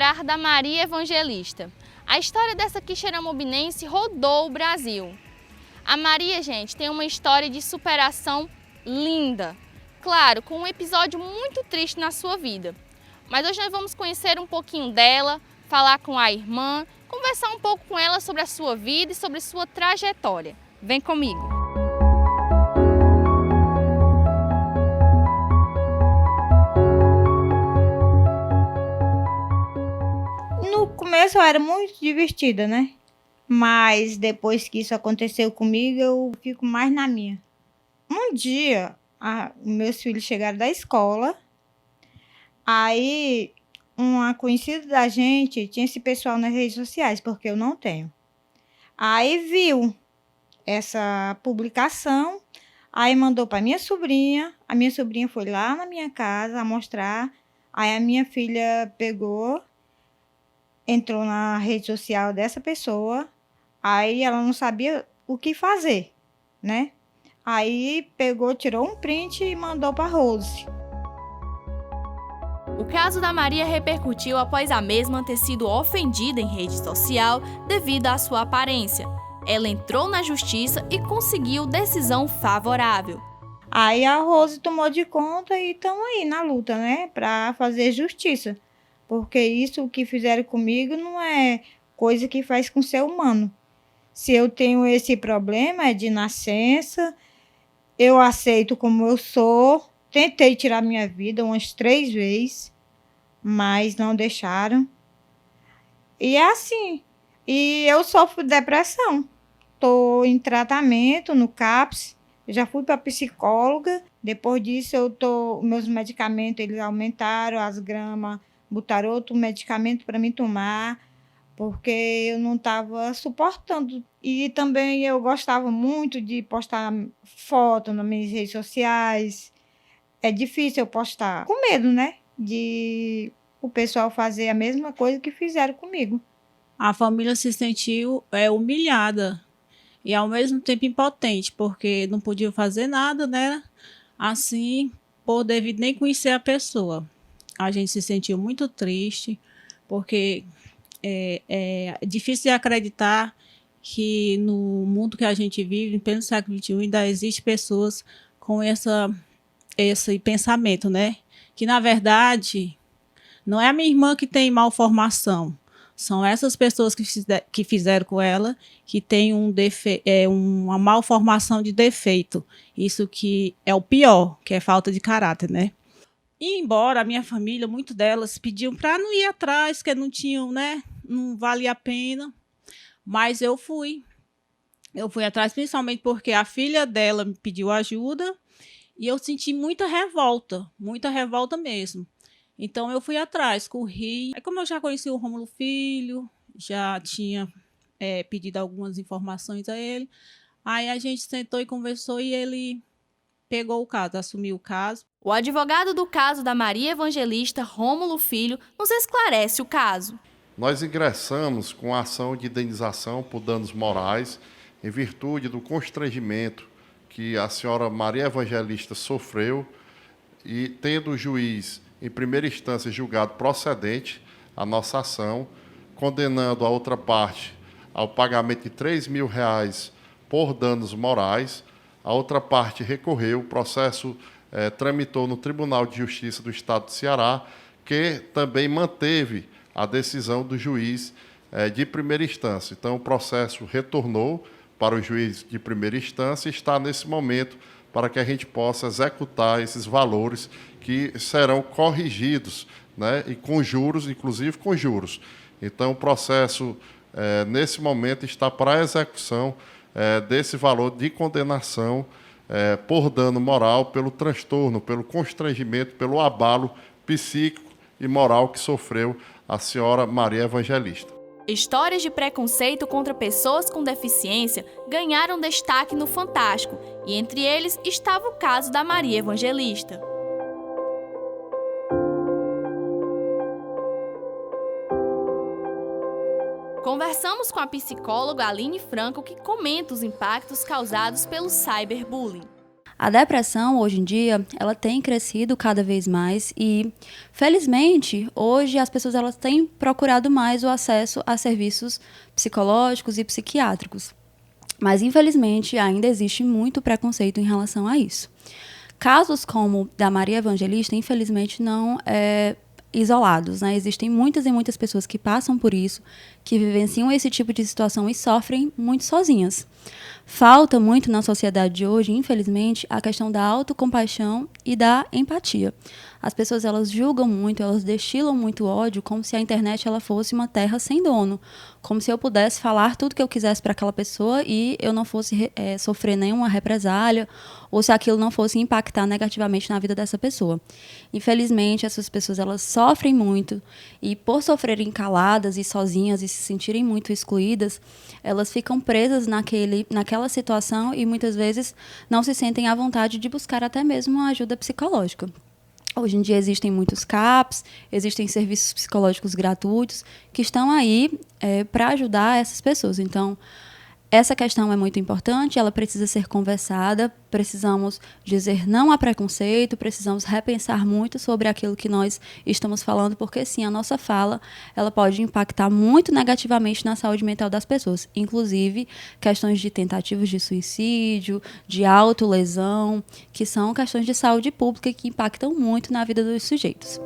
lembrar da Maria Evangelista. A história dessa quixeramobinense rodou o Brasil. A Maria, gente, tem uma história de superação linda. Claro, com um episódio muito triste na sua vida. Mas hoje nós vamos conhecer um pouquinho dela, falar com a irmã, conversar um pouco com ela sobre a sua vida e sobre sua trajetória. Vem comigo! No começo eu era muito divertida, né? Mas depois que isso aconteceu comigo, eu fico mais na minha. Um dia, meus filhos chegaram da escola, aí uma conhecida da gente tinha esse pessoal nas redes sociais, porque eu não tenho. Aí viu essa publicação, aí mandou para minha sobrinha, a minha sobrinha foi lá na minha casa a mostrar, aí a minha filha pegou, entrou na rede social dessa pessoa, aí ela não sabia o que fazer, né? Aí pegou, tirou um print e mandou para Rose. O caso da Maria repercutiu após a mesma ter sido ofendida em rede social devido à sua aparência. Ela entrou na justiça e conseguiu decisão favorável. Aí a Rose tomou de conta e estamos aí na luta, né? Para fazer justiça. Porque isso que fizeram comigo não é coisa que faz com o ser humano. Se eu tenho esse problema, é de nascença, eu aceito como eu sou. Tentei tirar minha vida umas 3 vezes, mas não deixaram. E é assim. E eu sofro de depressão. Estou em tratamento no CAPS, já fui para psicóloga. Depois disso, meus medicamentos eles aumentaram, as gramas, botaram outro medicamento para mim tomar, porque eu não estava suportando. E também eu gostava muito de postar foto nas minhas redes sociais. É difícil eu postar, com medo, né? De o pessoal fazer a mesma coisa que fizeram comigo. A família se sentiu humilhada e ao mesmo tempo impotente, porque não podia fazer nada, né? Assim, por devido nem conhecer a pessoa. A gente se sentiu muito triste, porque é difícil de acreditar que no mundo que a gente vive, em pleno século XXI, ainda existe pessoas com esse pensamento, né? Que, na verdade, não é a minha irmã que tem malformação. São essas pessoas que fizeram com ela, que tem uma malformação de defeito. Isso que é o pior, que é falta de caráter, né? E embora a minha família, muito delas, pediam para não ir atrás, que não tinham, né? Não valia a pena. Mas eu fui. Eu fui atrás, principalmente porque a filha dela me pediu ajuda e eu senti muita revolta mesmo. Então, eu fui atrás, corri. Aí, como eu já conheci o Rômulo Filho, já tinha pedido algumas informações a ele, aí a gente sentou e conversou e ele pegou o caso, assumiu o caso. O advogado do caso da Maria Evangelista, Rômulo Filho, nos esclarece o caso. Nós ingressamos com a ação de indenização por danos morais em virtude do constrangimento que a senhora Maria Evangelista sofreu e, tendo o juiz em primeira instância julgado procedente a nossa ação, condenando a outra parte ao pagamento de R$3.000 por danos morais, a outra parte recorreu, o processo tramitou no Tribunal de Justiça do Estado do Ceará, que também manteve a decisão do juiz de primeira instância. Então, o processo retornou para o juiz de primeira instância e está nesse momento para que a gente possa executar esses valores que serão corrigidos, né, e com juros, inclusive com juros. Então, o processo, nesse momento, está para a execução desse valor de condenação por dano moral, pelo transtorno, pelo constrangimento, pelo abalo psíquico e moral que sofreu a senhora Maria Evangelista. Histórias de preconceito contra pessoas com deficiência ganharam destaque no Fantástico, e entre eles estava o caso da Maria Evangelista. Conversamos com a psicóloga Aline Franco, que comenta os impactos causados pelo cyberbullying. A depressão, hoje em dia, ela tem crescido cada vez mais e, felizmente, hoje as pessoas elas têm procurado mais o acesso a serviços psicológicos e psiquiátricos. Mas, infelizmente, ainda existe muito preconceito em relação a isso. Casos como da Maria Evangelista, infelizmente, não isolados, né? Existem muitas e muitas pessoas que passam por isso, que vivenciam esse tipo de situação e sofrem muito sozinhas. Falta muito na sociedade de hoje, infelizmente, a questão da autocompaixão e da empatia. As pessoas elas julgam muito, elas destilam muito ódio, como se a internet ela fosse uma terra sem dono, como se eu pudesse falar tudo que eu quisesse para aquela pessoa e eu não fosse sofrer nenhuma represália, ou se aquilo não fosse impactar negativamente na vida dessa pessoa. Infelizmente, essas pessoas elas sofrem muito e por sofrerem caladas e sozinhas e se sentirem muito excluídas, elas ficam presas naquela situação e muitas vezes não se sentem à vontade de buscar até mesmo uma ajuda psicológica. Hoje em dia existem muitos CAPs, existem serviços psicológicos gratuitos que estão aí para ajudar essas pessoas. Então, essa questão é muito importante, ela precisa ser conversada, precisamos dizer não a preconceito, precisamos repensar muito sobre aquilo que nós estamos falando, porque sim, a nossa fala ela pode impactar muito negativamente na saúde mental das pessoas, inclusive questões de tentativas de suicídio, de autolesão, que são questões de saúde pública que impactam muito na vida dos sujeitos.